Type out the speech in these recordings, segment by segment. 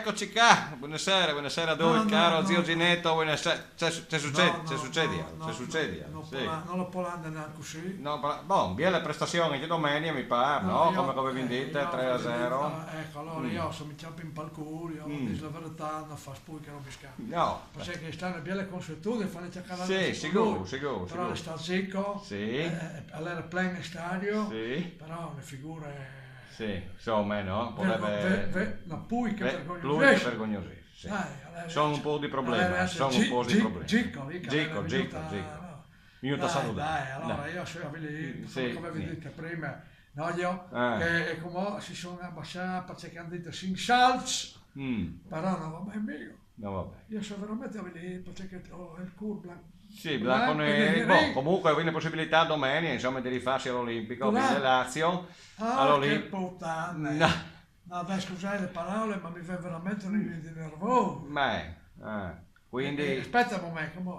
eccoci qua. Buonasera a voi, caro zio Ginetto. Buonasera. C'è succede? Sì. Non lo può andare neanche così. No, boh, via le prestazioni che domenica mi pare, no? Come avevi detto, 3-0. Ecco, allora io sono minciato in palcuro, io dico la verità, non fa spui che non mi scappa. No. Perché stanno bene le consuetudini, fanno cercare Sì, sicuro. Però sta zicco, Sì. all'era pleno stadio, Sì. però le figure... Sì, insomma, no? Potrebbe... Ma poi che Lui è vergognoso. Sì. Sono un po' di problemi. Gicco. Gicco. Minuto a salutare. Dai, allora io come vi detto prima, no, io, che come si sono abbassati perché hanno detto sin salz, però non va mai meglio. No, vabbè. Io sono veramente avvilito perché ho il culo blanco. Sì, boh, comunque avete possibilità domenica, insomma, di rifarsi all'Olimpico, quindi Lazio. Che puttana! No, dai, scusate le parole, ma mi fa veramente un di nervoso. Quindi... aspetta un momento, come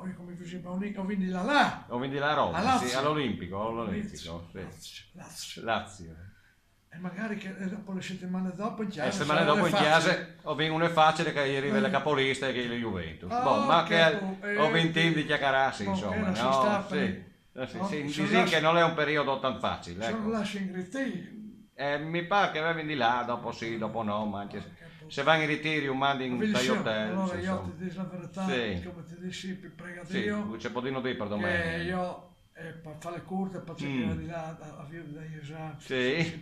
ho vinto là. Ho vinto la Roma, sì, all'Olimpico, sì. Lazio. E magari che dopo le settimane dopo in chiesa... Le settimane dopo in chiesa vengono facile che arrivi le capoliste che le Juventus. Ma che ho vinto di chiacchierarsi, insomma, no? Sì, dicono che non è un periodo tanto facile. Sono lasci in ritiro. Mi pare che vai di là, dopo sì, dopo no, ma anche se vai in ritiro mandi in dai hotel. Allora io ti dico la verità, come ti dici, prega Dio. Sì, c'è podino di per domenica. Io per fare le curte, per cercare di là a via degli esami,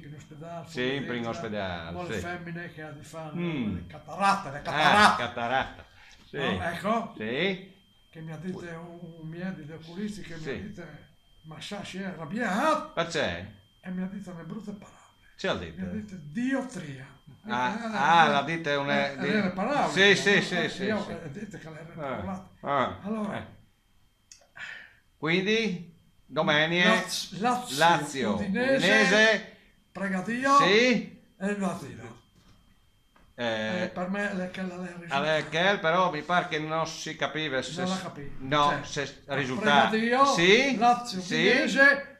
in ospedale. Sì, in ospedale. Con le femmine che ha di fare le cataratte. Cataratta. Sì. No, ecco. Sì. Che mi ha detto un mio degli oculisti che mi ha detto, ma sa si è arrabbiato. Perché? E mi ha detto una brutta parola. C'è la dita? Mi ha detto diotria. La dita è una... le parole. Sì. Io ho detto che l'era parlata. Allora... Quindi, domenica, Lazio, Udinese, prega Dio, sì, e il Latino. Per me Kel però mi pare che non si capiva se... Non la capivo. No, se risultato... Prega Dio, sì, Lazio, Udinese...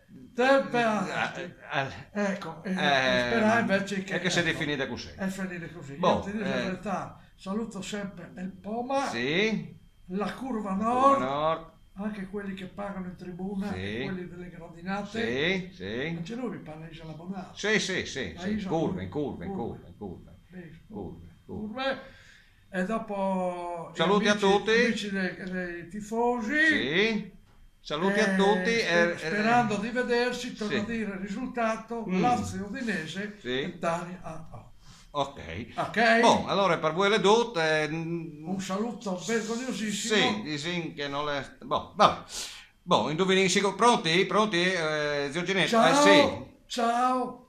Ecco, sperare invece che sia definita così. È finita così. Io ti dico la verità, saluto sempre il Poma, la Curva Nord, anche quelli che pagano in tribuna, e quelli delle gradinate. Anche lui mi parla di Isola Bonata. Sì. Curve. E dopo saluti a tutti. Amici dei tifosi. Saluti a tutti. Sperando di vedersi, torno a dire il risultato, Lazio Udinese e Dani a Ok. Bon, allora per voi le dute... un saluto vergognosissimo. Sì, disin che non è... Boh, vabbè. Boh, indovini, pronti, zio Ginetto? Ciao.